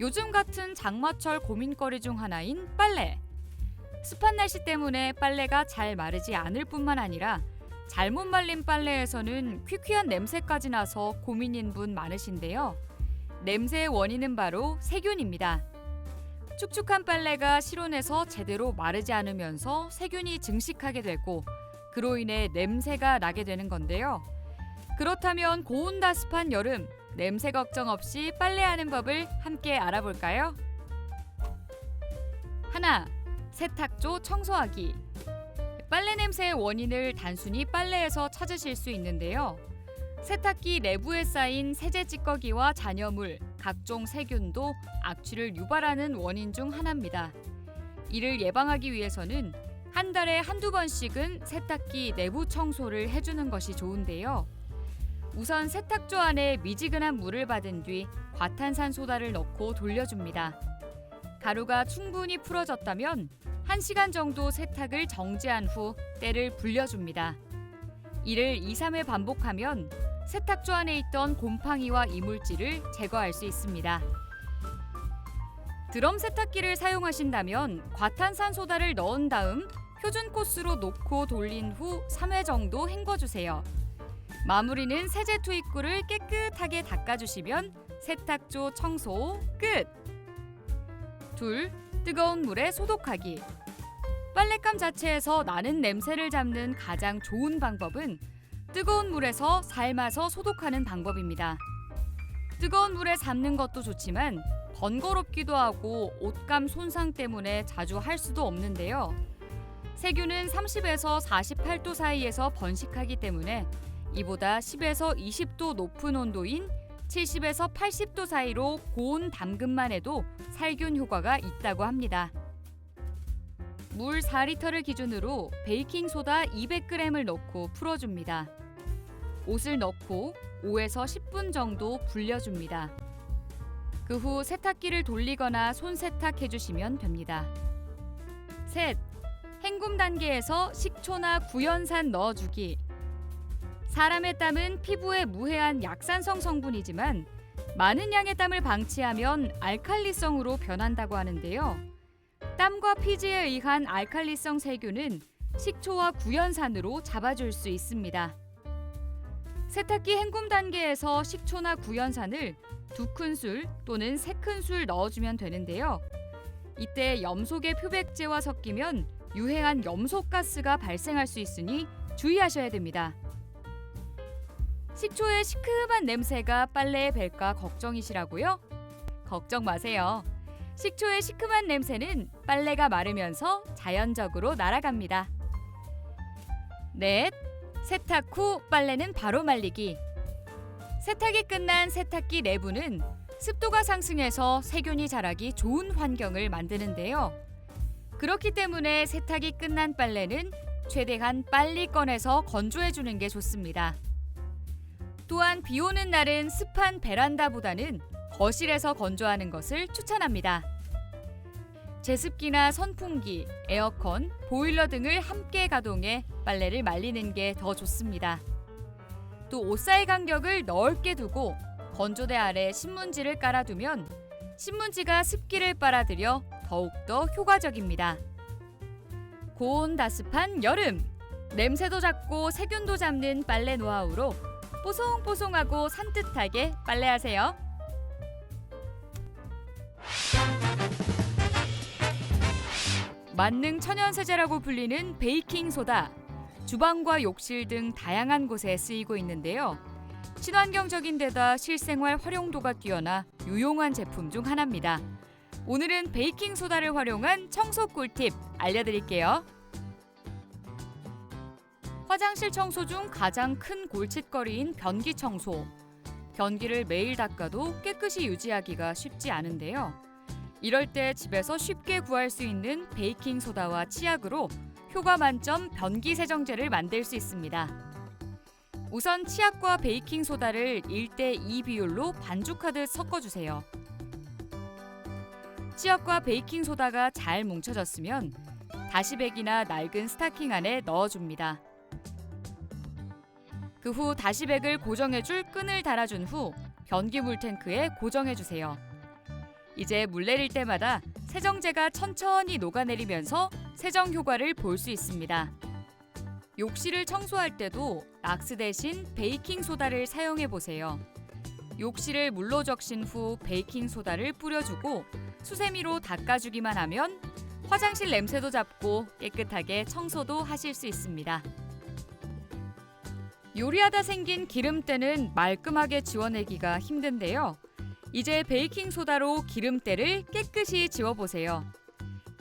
요즘 같은 장마철 고민거리 중 하나인 빨래. 습한 날씨 때문에 빨래가 잘 마르지 않을 뿐만 아니라 잘못 말린 빨래에서는 퀴퀴한 냄새까지 나서 고민인 분 많으신데요. 냄새의 원인은 바로 세균입니다. 축축한 빨래가 실온에서 제대로 마르지 않으면서 세균이 증식하게 되고 그로 인해 냄새가 나게 되는 건데요. 그렇다면 고온다습한 여름, 냄새 걱정 없이 빨래하는 법을 함께 알아볼까요? 하나, 세탁조 청소하기. 빨래 냄새의 원인을 단순히 빨래에서 찾으실 수 있는데요. 세탁기 내부에 쌓인 세제 찌꺼기와 잔여물, 각종 세균도 악취를 유발하는 원인 중 하나입니다. 이를 예방하기 위해서는 한 달에 한두 번씩은 세탁기 내부 청소를 해주는 것이 좋은데요. 우선 세탁조 안에 미지근한 물을 받은 뒤 과탄산소다를 넣고 돌려줍니다. 가루가 충분히 풀어졌다면 1시간 정도 세탁을 정지한 후 때를 불려줍니다. 이를 2, 3회 반복하면 세탁조 안에 있던 곰팡이와 이물질을 제거할 수 있습니다. 드럼 세탁기를 사용하신다면 과탄산소다를 넣은 다음 표준 코스로 놓고 돌린 후 3회 정도 헹궈주세요. 마무리는 세제 투입구를 깨끗하게 닦아주시면 세탁조 청소 끝! 2. 뜨거운 물에 소독하기. 빨랫감 자체에서 나는 냄새를 잡는 가장 좋은 방법은 뜨거운 물에서 삶아서 소독하는 방법입니다. 뜨거운 물에 삶는 것도 좋지만 번거롭기도 하고 옷감 손상 때문에 자주 할 수도 없는데요. 세균은 30에서 48도 사이에서 번식하기 때문에 이보다 10에서 20도 높은 온도인 70에서 80도 사이로 고온 담근만 해도 살균 효과가 있다고 합니다. 물 4리터를 기준으로 베이킹소다 200g을 넣고 풀어줍니다. 옷을 넣고 5에서 10분 정도 불려줍니다. 그 후 세탁기를 돌리거나 손세탁해주시면 됩니다. 셋, 헹굼 단계에서 식초나 구연산 넣어주기. 사람의 땀은 피부에 무해한 약산성 성분이지만 많은 양의 땀을 방치하면 알칼리성으로 변한다고 하는데요. 땀과 피지에 의한 알칼리성 세균은 식초와 구연산으로 잡아줄 수 있습니다. 세탁기 헹굼 단계에서 식초나 구연산을 2큰술 또는 3큰술 넣어주면 되는데요. 이때 염소계 표백제와 섞이면 유해한 염소가스가 발생할 수 있으니 주의하셔야 됩니다. 식초의 시큼한 냄새가 빨래에 뱄까 걱정이시라고요? 걱정 마세요. 식초의 시큼한 냄새는 빨래가 마르면서 자연적으로 날아갑니다. 넷, 세탁 후 빨래는 바로 말리기. 세탁이 끝난 세탁기 내부는 습도가 상승해서 세균이 자라기 좋은 환경을 만드는데요. 그렇기 때문에 세탁이 끝난 빨래는 최대한 빨리 꺼내서 건조해주는 게 좋습니다. 또한 비 오는 날은 습한 베란다보다는 거실에서 건조하는 것을 추천합니다. 제습기나 선풍기, 에어컨, 보일러 등을 함께 가동해 빨래를 말리는 게 더 좋습니다. 또 옷사이 간격을 넓게 두고 건조대 아래 신문지를 깔아두면 신문지가 습기를 빨아들여 더욱더 효과적입니다. 고온다습한 여름! 냄새도 잡고 세균도 잡는 빨래 노하우로 뽀송뽀송하고 산뜻하게 빨래하세요. 만능 천연세제라고 불리는 베이킹소다. 주방과 욕실 등 다양한 곳에 쓰이고 있는데요. 친환경적인 데다 실생활 활용도가 뛰어나 유용한 제품 중 하나입니다. 오늘은 베이킹소다를 활용한 청소 꿀팁 알려드릴게요. 화장실 청소 중 가장 큰 골칫거리인 변기 청소. 변기를 매일 닦아도 깨끗이 유지하기가 쉽지 않은데요. 이럴 때 집에서 쉽게 구할 수 있는 베이킹소다와 치약으로 효과 만점 변기 세정제를 만들 수 있습니다. 우선 치약과 베이킹소다를 1대2 비율로 반죽하듯 섞어주세요. 치약과 베이킹소다가 잘 뭉쳐졌으면 다시백이나 낡은 스타킹 안에 넣어줍니다. 그 후 다시백을 고정해줄 끈을 달아준 후 변기 물탱크에 고정해주세요. 이제 물 내릴 때마다 세정제가 천천히 녹아내리면서 세정 효과를 볼 수 있습니다. 욕실을 청소할 때도 락스 대신 베이킹 소다를 사용해 보세요. 욕실을 물로 적신 후 베이킹 소다를 뿌려주고 수세미로 닦아주기만 하면 화장실 냄새도 잡고 깨끗하게 청소도 하실 수 있습니다. 요리하다 생긴 기름때는 말끔하게 지워내기가 힘든데요. 이제 베이킹 소다로 기름때를 깨끗이 지워보세요.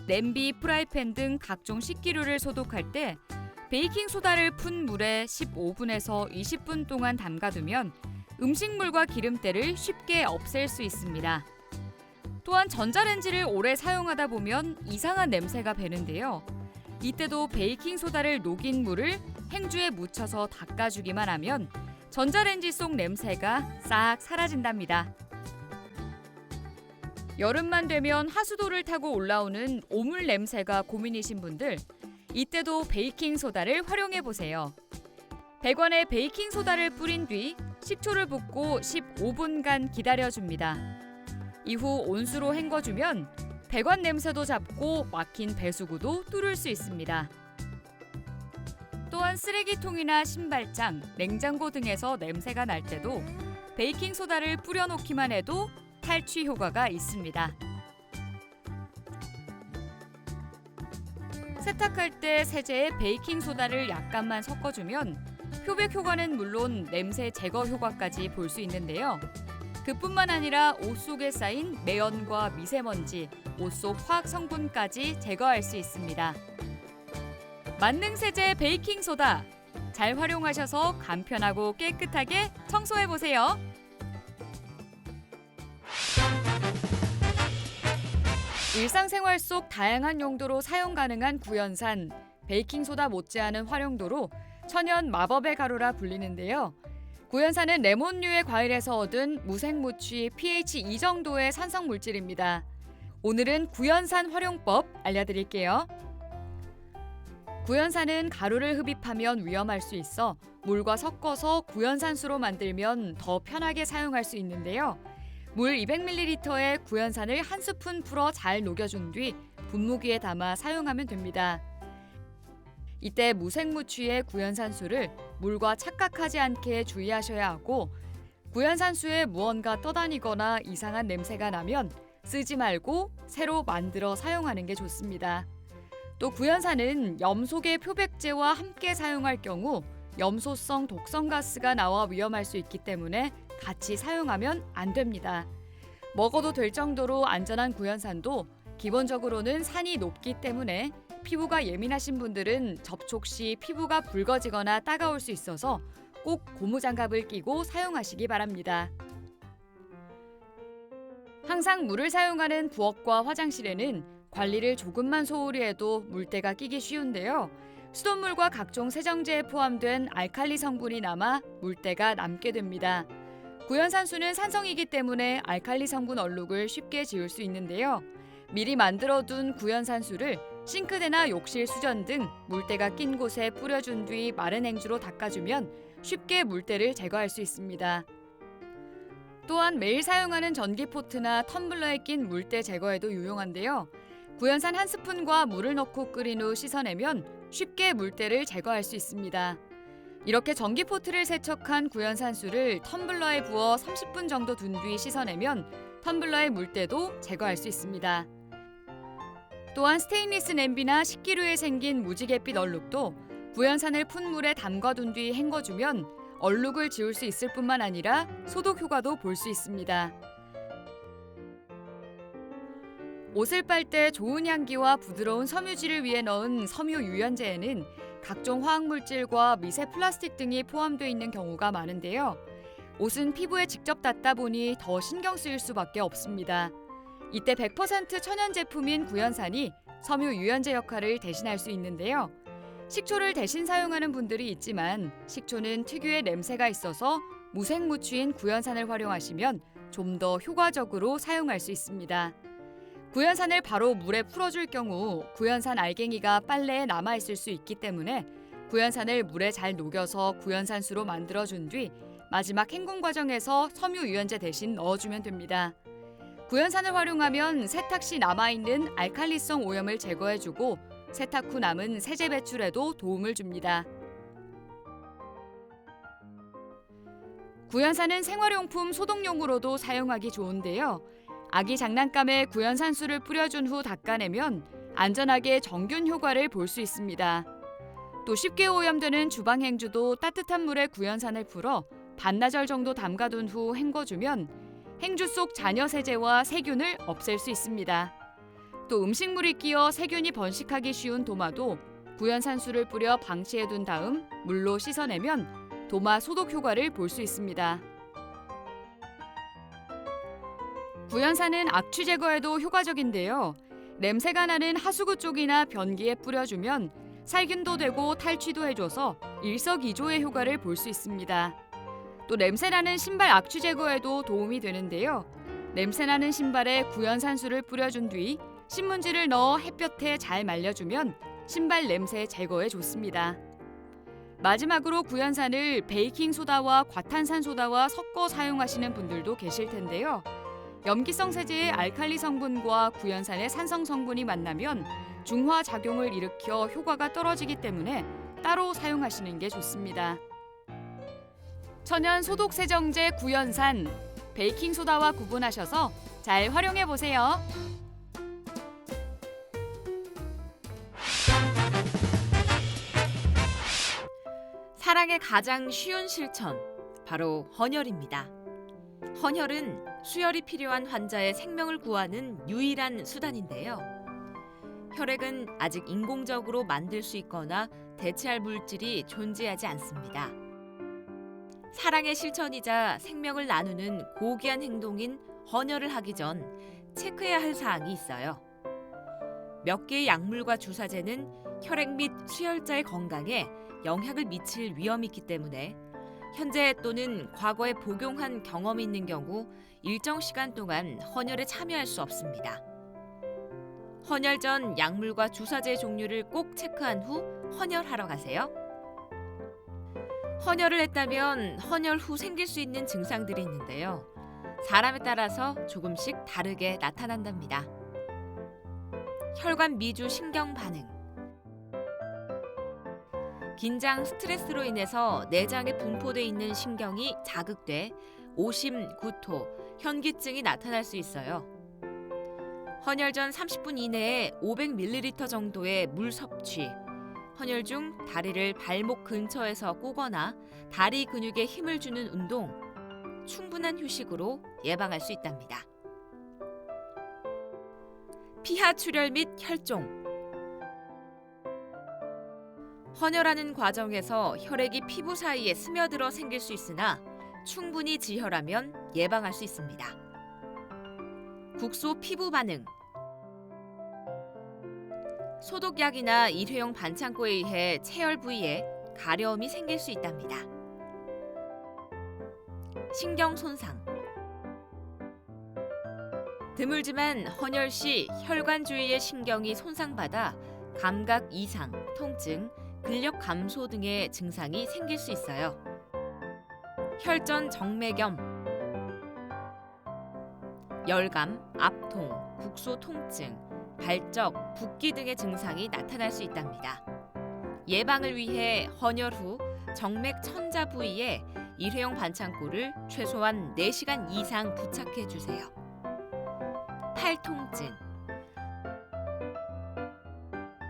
냄비, 프라이팬 등 각종 식기류를 소독할 때 베이킹 소다를 푼 물에 15분에서 20분 동안 담가두면 음식물과 기름때를 쉽게 없앨 수 있습니다. 또한 전자레인지를 오래 사용하다 보면 이상한 냄새가 배는데요. 이때도 베이킹 소다를 녹인 물을 행주에 묻혀서 닦아주기만 하면 전자레인지 속 냄새가 싹 사라진답니다. 여름만 되면 하수도를 타고 올라오는 오물 냄새가 고민이신 분들, 이때도 베이킹 소다를 활용해 보세요. 배관에 베이킹 소다를 뿌린 뒤 식초를 붓고 15분간 기다려줍니다. 이후 온수로 헹궈주면 배관 냄새도 잡고 막힌 배수구도 뚫을 수 있습니다. 또한 쓰레기통이나 신발장, 냉장고 등에서 냄새가 날 때도 베이킹 소다를 뿌려놓기만 해도 탈취 효과가 있습니다. 세탁할 때 세제에 베이킹 소다를 약간만 섞어주면 표백 효과는 물론 냄새 제거 효과까지 볼 수 있는데요. 그뿐만 아니라 옷 속에 쌓인 매연과 미세먼지, 옷 속 화학 성분까지 제거할 수 있습니다. 만능 세제 베이킹 소다, 잘 활용하셔서 간편하고 깨끗하게 청소해 보세요. 일상생활 속 다양한 용도로 사용 가능한 구연산, 베이킹소다 못지않은 활용도로 천연 마법의 가루라 불리는데요. 구연산은 레몬류의 과일에서 얻은 무색무취 pH 2 정도의 산성 물질입니다. 오늘은 구연산 활용법 알려드릴게요. 구연산은 가루를 흡입하면 위험할 수 있어 물과 섞어서 구연산수로 만들면 더 편하게 사용할 수 있는데요. 물 200ml에 구연산을 한 스푼 풀어 잘 녹여준 뒤 분무기에 담아 사용하면 됩니다. 이때 무색무취의 구연산수를 물과 착각하지 않게 주의하셔야 하고, 구연산수에 무언가 떠다니거나 이상한 냄새가 나면 쓰지 말고 새로 만들어 사용하는 게 좋습니다. 또 구연산은 염소계 표백제와 함께 사용할 경우 염소성 독성 가스가 나와 위험할 수 있기 때문에 같이 사용하면 안 됩니다. 먹어도 될 정도로 안전한 구연산도 기본적으로는 산이 높기 때문에 피부가 예민하신 분들은 접촉 시 피부가 붉어지거나 따가울 수 있어서 꼭 고무장갑을 끼고 사용하시기 바랍니다. 항상 물을 사용하는 부엌과 화장실에는 관리를 조금만 소홀히 해도 물때가 끼기 쉬운데요. 수돗물과 각종 세정제에 포함된 알칼리 성분이 남아 물때가 남게 됩니다. 구연산수는 산성이기 때문에 알칼리 성분 얼룩을 쉽게 지울 수 있는데요. 미리 만들어둔 구연산수를 싱크대나 욕실 수전 등 물때가 낀 곳에 뿌려준 뒤 마른 행주로 닦아주면 쉽게 물때를 제거할 수 있습니다. 또한 매일 사용하는 전기포트나 텀블러에 낀 물때 제거에도 유용한데요. 구연산 한 스푼과 물을 넣고 끓인 후 씻어내면 쉽게 물때를 제거할 수 있습니다. 이렇게 전기포트를 세척한 구연산수를 텀블러에 부어 30분 정도 둔 뒤 씻어내면 텀블러의 물때도 제거할 수 있습니다. 또한 스테인리스 냄비나 식기류에 생긴 무지갯빛 얼룩도 구연산을 푼 물에 담가둔 뒤 헹궈주면 얼룩을 지울 수 있을 뿐만 아니라 소독 효과도 볼 수 있습니다. 옷을 빨 때 좋은 향기와 부드러운 섬유질을 위해 넣은 섬유 유연제에는 각종 화학물질과 미세 플라스틱 등이 포함되어 있는 경우가 많은데요. 옷은 피부에 직접 닿다 보니 더 신경 쓰일 수밖에 없습니다. 이때 100% 천연 제품인 구연산이 섬유 유연제 역할을 대신할 수 있는데요. 식초를 대신 사용하는 분들이 있지만 식초는 특유의 냄새가 있어서 무색무취인 구연산을 활용하시면 좀 더 효과적으로 사용할 수 있습니다. 구연산을 바로 물에 풀어줄 경우 구연산 알갱이가 빨래에 남아있을 수 있기 때문에 구연산을 물에 잘 녹여서 구연산수로 만들어준 뒤 마지막 헹굼 과정에서 섬유 유연제 대신 넣어주면 됩니다. 구연산을 활용하면 세탁 시 남아있는 알칼리성 오염을 제거해주고 세탁 후 남은 세제 배출에도 도움을 줍니다. 구연산은 생활용품 소독용으로도 사용하기 좋은데요. 아기 장난감에 구연산수를 뿌려준 후 닦아내면 안전하게 정균 효과를 볼 수 있습니다. 또 쉽게 오염되는 주방 행주도 따뜻한 물에 구연산을 풀어 반나절 정도 담가둔 후 헹궈주면 행주 속 잔여 세제와 세균을 없앨 수 있습니다. 또 음식물이 끼어 세균이 번식하기 쉬운 도마도 구연산수를 뿌려 방치해둔 다음 물로 씻어내면 도마 소독 효과를 볼 수 있습니다. 구연산은 악취 제거에도 효과적인데요. 냄새가 나는 하수구 쪽이나 변기에 뿌려주면 살균도 되고 탈취도 해줘서 일석이조의 효과를 볼 수 있습니다. 또 냄새나는 신발 악취 제거에도 도움이 되는데요. 냄새나는 신발에 구연산수를 뿌려준 뒤 신문지를 넣어 햇볕에 잘 말려주면 신발 냄새 제거에 좋습니다. 마지막으로 구연산을 베이킹소다와 과탄산소다와 섞어 사용하시는 분들도 계실 텐데요. 염기성 세제의 알칼리 성분과 구연산의 산성 성분이 만나면 중화 작용을 일으켜 효과가 떨어지기 때문에 따로 사용하시는 게 좋습니다. 천연 소독 세정제 구연산, 베이킹소다와 구분하셔서 잘 활용해 보세요. 사랑의 가장 쉬운 실천, 바로 헌혈입니다. 헌혈은 수혈이 필요한 환자의 생명을 구하는 유일한 수단인데요. 혈액은 아직 인공적으로 만들 수 있거나 대체할 물질이 존재하지 않습니다. 사랑의 실천이자 생명을 나누는 고귀한 행동인 헌혈을 하기 전 체크해야 할 사항이 있어요. 몇 개의 약물과 주사제는 혈액 및 수혈자의 건강에 영향을 미칠 위험이 있기 때문에 현재 또는 과거에 복용한 경험이 있는 경우 일정 시간 동안 헌혈에 참여할 수 없습니다. 헌혈 전 약물과 주사제의 종류를 꼭 체크한 후 헌혈하러 가세요. 헌혈을 했다면 헌혈 후 생길 수 있는 증상들이 있는데요. 사람에 따라서 조금씩 다르게 나타난답니다. 혈관 미주 신경 반응, 긴장, 스트레스로 인해서 내장에 분포돼 있는 신경이 자극돼 오심, 구토, 현기증이 나타날 수 있어요. 헌혈 전 30분 이내에 500ml 정도의 물 섭취, 헌혈 중 다리를 발목 근처에서 꼬거나 다리 근육에 힘을 주는 운동, 충분한 휴식으로 예방할 수 있답니다. 피하 출혈 및 혈종, 헌혈하는 과정에서 혈액이 피부 사이에 스며들어 생길 수 있으나 충분히 지혈하면 예방할 수 있습니다. 국소 피부 반응, 소독약이나 일회용 반창고에 의해 체열 부위에 가려움이 생길 수 있답니다. 신경 손상, 드물지만 헌혈 시 혈관 주위의 신경이 손상받아 감각 이상, 통증, 근력 감소 등의 증상이 생길 수 있어요. 혈전 정맥염, 열감, 압통, 국소 통증, 발적, 붓기 등의 증상이 나타날 수 있답니다. 예방을 위해 헌혈 후 정맥 천자 부위에 일회용 반창고를 최소한 4시간 이상 부착해 주세요. 팔 통증,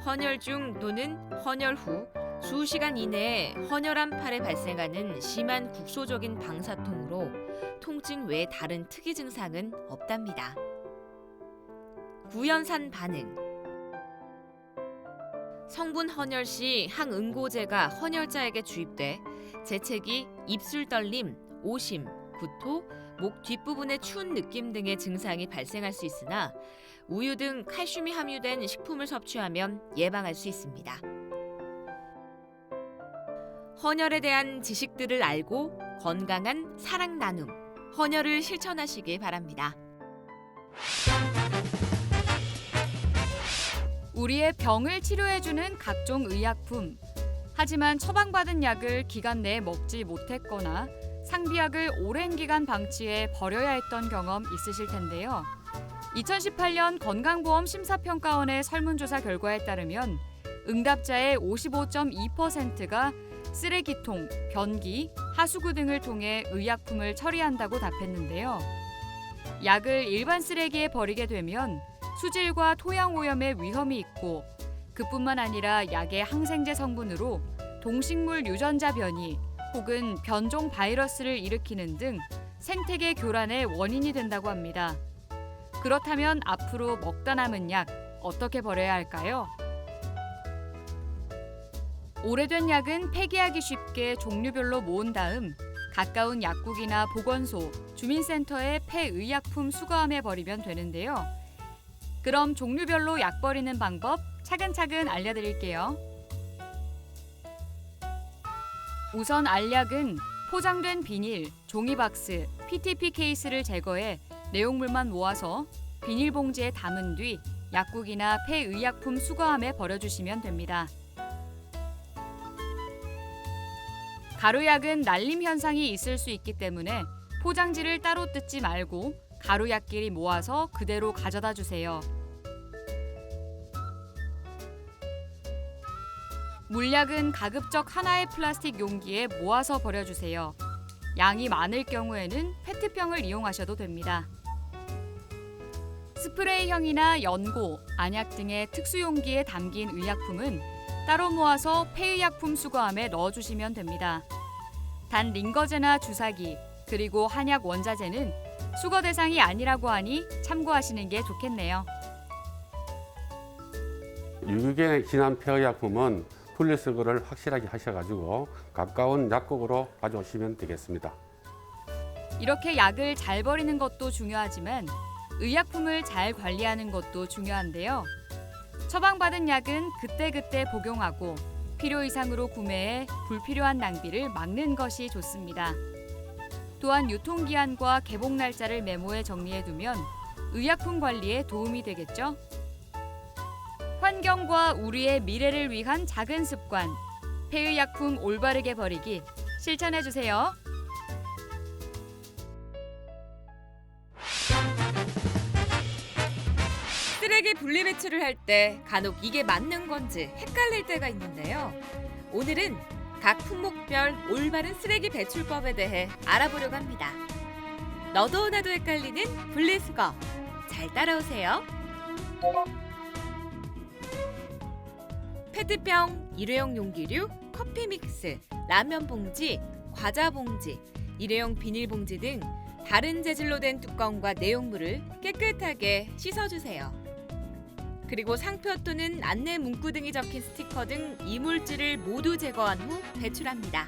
헌혈 중 또는 헌혈 후 수시간 이내에 헌혈한 팔에 발생하는 심한 국소적인 방사통으로 통증 외에 다른 특이 증상은 없답니다. 구연산 반응, 성분 헌혈 시 항응고제가 헌혈자에게 주입돼 재채기, 입술 떨림, 오심, 구토, 목 뒷부분의 추운 느낌 등의 증상이 발생할 수 있으나 우유 등 칼슘이 함유된 식품을 섭취하면 예방할 수 있습니다. 헌혈에 대한 지식들을 알고 건강한 사랑 나눔, 헌혈을 실천하시기 바랍니다. 우리의 병을 치료해주는 각종 의약품. 하지만 처방받은 약을 기간 내에 먹지 못했거나 상비약을 오랜 기간 방치해 버려야 했던 경험 있으실 텐데요. 2018년 건강보험 심사평가원의 설문조사 결과에 따르면 응답자의 55.2%가 쓰레기통, 변기, 하수구 등을 통해 의약품을 처리한다고 답했는데요. 약을 일반 쓰레기에 버리게 되면 수질과 토양 오염의 위험이 있고 그뿐만 아니라 약의 항생제 성분으로 동식물 유전자 변이 혹은 변종 바이러스를 일으키는 등 생태계 교란의 원인이 된다고 합니다. 그렇다면 앞으로 먹다 남은 약 어떻게 버려야 할까요? 오래된 약은 폐기하기 쉽게 종류별로 모은 다음 가까운 약국이나 보건소, 주민센터에 폐의약품 수거함에 버리면 되는데요. 그럼 종류별로 약 버리는 방법 차근차근 알려드릴게요. 우선 알약은 포장된 비닐, 종이박스, PTP 케이스를 제거해 내용물만 모아서 비닐봉지에 담은 뒤 약국이나 폐의약품 수거함에 버려주시면 됩니다. 가루약은 날림 현상이 있을 수 있기 때문에 포장지를 따로 뜯지 말고 가루약끼리 모아서 그대로 가져다 주세요. 물약은 가급적 하나의 플라스틱 용기에 모아서 버려주세요. 양이 많을 경우에는 페트병을 이용하셔도 됩니다. 스프레이형이나 연고, 안약 등의 특수 용기에 담긴 의약품은 따로 모아서 폐의약품 수거함에 넣어주시면 됩니다. 단 링거제나 주사기, 그리고 한약 원자재는 수거 대상이 아니라고 하니 참고하시는 게 좋겠네요. 유기견에 진한 폐의약품은 분리수거를 확실하게 하셔가지고 가까운 약국으로 가져오시면 되겠습니다. 이렇게 약을 잘 버리는 것도 중요하지만 의약품을 잘 관리하는 것도 중요한데요. 처방받은 약은 그때그때 복용하고 필요 이상으로 구매해 불필요한 낭비를 막는 것이 좋습니다. 또한 유통기한과 개봉 날짜를 메모해 정리해두면 의약품 관리에 도움이 되겠죠. 환경과 우리의 미래를 위한 작은 습관, 폐의약품 올바르게 버리기 실천해주세요. 쓰레기 분리배출을 할 때 간혹 이게 맞는 건지 헷갈릴 때가 있는데요. 오늘은 각 품목별 올바른 쓰레기 배출법에 대해 알아보려고 합니다. 너도 나도 헷갈리는 분리수거. 잘 따라오세요. 페트병, 일회용 용기류, 커피 믹스, 라면 봉지, 과자 봉지, 일회용 비닐봉지 등 다른 재질로 된 뚜껑과 내용물을 깨끗하게 씻어주세요. 그리고 상표 또는 안내 문구 등이 적힌 스티커 등 이물질을 모두 제거한 후 배출합니다.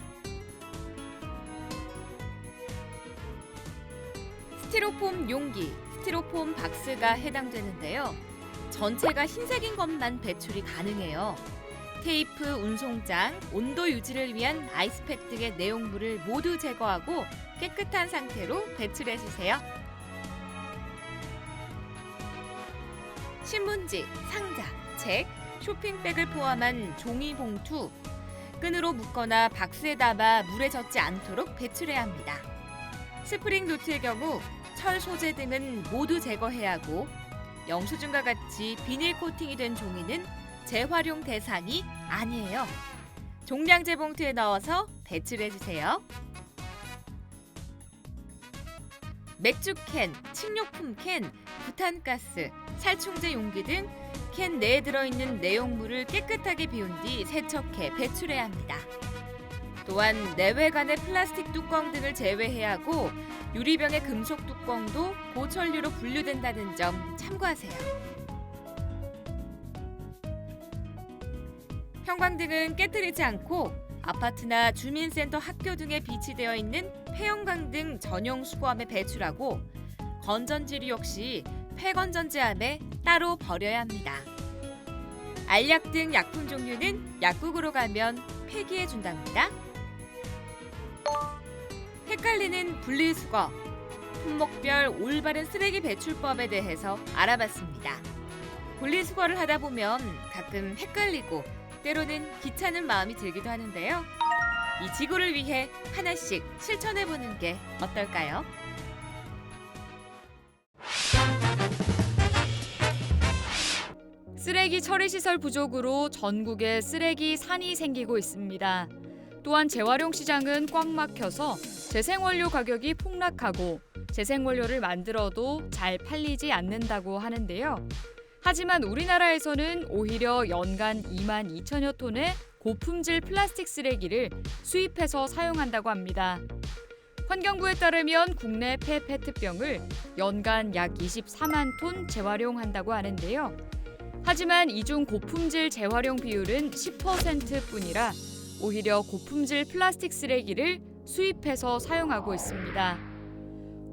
스티로폼 용기, 스티로폼 박스가 해당되는데요. 전체가 흰색인 것만 배출이 가능해요. 테이프, 운송장, 온도 유지를 위한 아이스팩 등의 내용물을 모두 제거하고 깨끗한 상태로 배출해주세요. 신문지, 상자, 책, 쇼핑백을 포함한 종이 봉투, 끈으로 묶거나 박스에 담아 물에 젖지 않도록 배출해야 합니다. 스프링 노트의 경우 철 소재 등은 모두 제거해야 하고 영수증과 같이 비닐 코팅이 된 종이는 재활용 대상이 아니에요. 종량제 봉투에 넣어서 배출해주세요. 맥주캔, 식료품 캔, 부탄가스, 살충제 용기 등 캔 내에 들어있는 내용물을 깨끗하게 비운 뒤 세척해 배출해야 합니다. 또한 내외관의 플라스틱 뚜껑 등을 제외해야 하고 유리병의 금속 뚜껑도 고철류로 분류된다는 점 참고하세요. 형광등은 깨뜨리지 않고 아파트나 주민센터, 학교 등에 비치되어 있는 폐형광등 전용 수거함에 배출하고 건전지류 역시 폐건전지함에 따로 버려야 합니다. 알약 등 약품 종류는 약국으로 가면 폐기해 준답니다. 헷갈리는 분리수거, 품목별 올바른 쓰레기 배출법에 대해서 알아봤습니다. 분리수거를 하다 보면 가끔 헷갈리고 때로는 귀찮은 마음이 들기도 하는데요. 이 지구를 위해 하나씩 실천해보는 게 어떨까요? 쓰레기 처리 시설 부족으로 전국에 쓰레기 산이 생기고 있습니다. 또한 재활용 시장은 꽉 막혀서 재생원료 가격이 폭락하고 재생원료를 만들어도 잘 팔리지 않는다고 하는데요. 하지만 우리나라에서는 오히려 연간 2만 2천여 톤의 고품질 플라스틱 쓰레기를 수입해서 사용한다고 합니다. 환경부에 따르면 국내 페트병을 연간 약 24만 톤 재활용한다고 하는데요. 하지만 이중 고품질 재활용 비율은 10%뿐이라 오히려 고품질 플라스틱 쓰레기를 수입해서 사용하고 있습니다.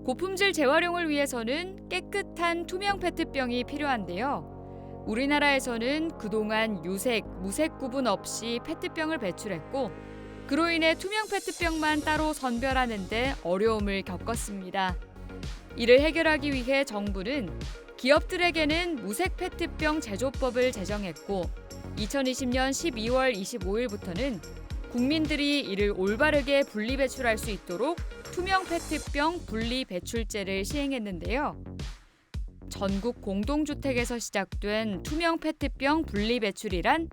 고품질 재활용을 위해서는 깨끗한 투명 페트병이 필요한데요. 우리나라에서는 그동안 유색, 무색 구분 없이 페트병을 배출했고 그로 인해 투명 페트병만 따로 선별하는 데 어려움을 겪었습니다. 이를 해결하기 위해 정부는 기업들에게는 무색 페트병 제조법을 제정했고 2020년 12월 25일부터는 국민들이 이를 올바르게 분리 배출할 수 있도록 투명 페트병 분리 배출제를 시행했는데요. 전국 공동주택에서 시작된 투명 페트병 분리 배출이란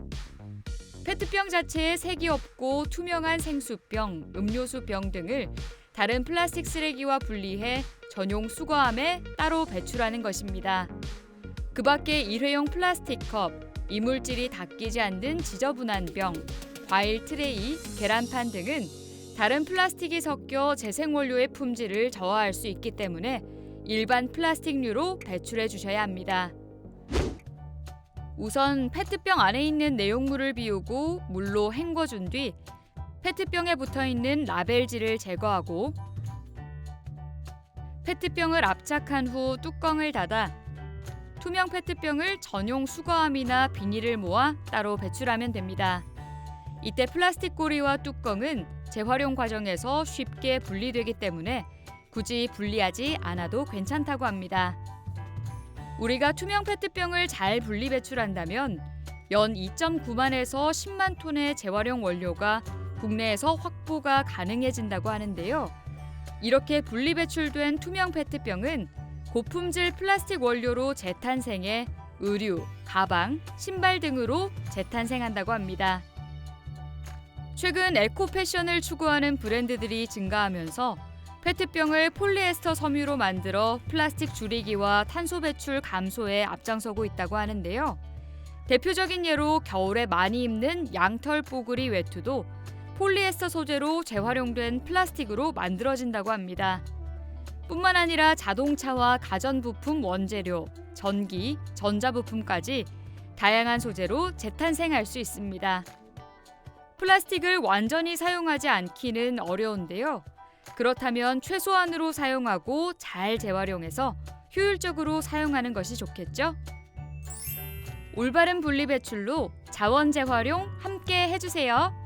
페트병 자체에 색이 없고 투명한 생수병, 음료수병 등을 다른 플라스틱 쓰레기와 분리해 전용 수거함에 따로 배출하는 것입니다. 그 밖에 일회용 플라스틱 컵, 이물질이 닦이지 않는 지저분한 병, 과일 트레이, 계란판 등은 다른 플라스틱이 섞여 재생원료의 품질을 저하할 수 있기 때문에 일반 플라스틱류로 배출해 주셔야 합니다. 우선 페트병 안에 있는 내용물을 비우고 물로 헹궈준 뒤 페트병에 붙어있는 라벨지를 제거하고 페트병을 압착한 후 뚜껑을 닫아 투명 페트병을 전용 수거함이나 비닐을 모아 따로 배출하면 됩니다. 이때 플라스틱 고리와 뚜껑은 재활용 과정에서 쉽게 분리되기 때문에 굳이 분리하지 않아도 괜찮다고 합니다. 우리가 투명 페트병을 잘 분리 배출한다면 연 2.9만에서 10만 톤의 재활용 원료가 국내에서 확보가 가능해진다고 하는데요. 이렇게 분리 배출된 투명 페트병은 고품질 플라스틱 원료로 재탄생해 의류, 가방, 신발 등으로 재탄생한다고 합니다. 최근 에코 패션을 추구하는 브랜드들이 증가하면서 페트병을 폴리에스터 섬유로 만들어 플라스틱 줄이기와 탄소 배출 감소에 앞장서고 있다고 하는데요. 대표적인 예로 겨울에 많이 입는 양털 뽀글이 외투도 폴리에스터 소재로 재활용된 플라스틱으로 만들어진다고 합니다. 뿐만 아니라 자동차와 가전부품 원재료, 전기, 전자부품까지 다양한 소재로 재탄생할 수 있습니다. 플라스틱을 완전히 사용하지 않기는 어려운데요. 그렇다면 최소한으로 사용하고 잘 재활용해서 효율적으로 사용하는 것이 좋겠죠? 올바른 분리 배출로 자원 재활용 함께 해주세요.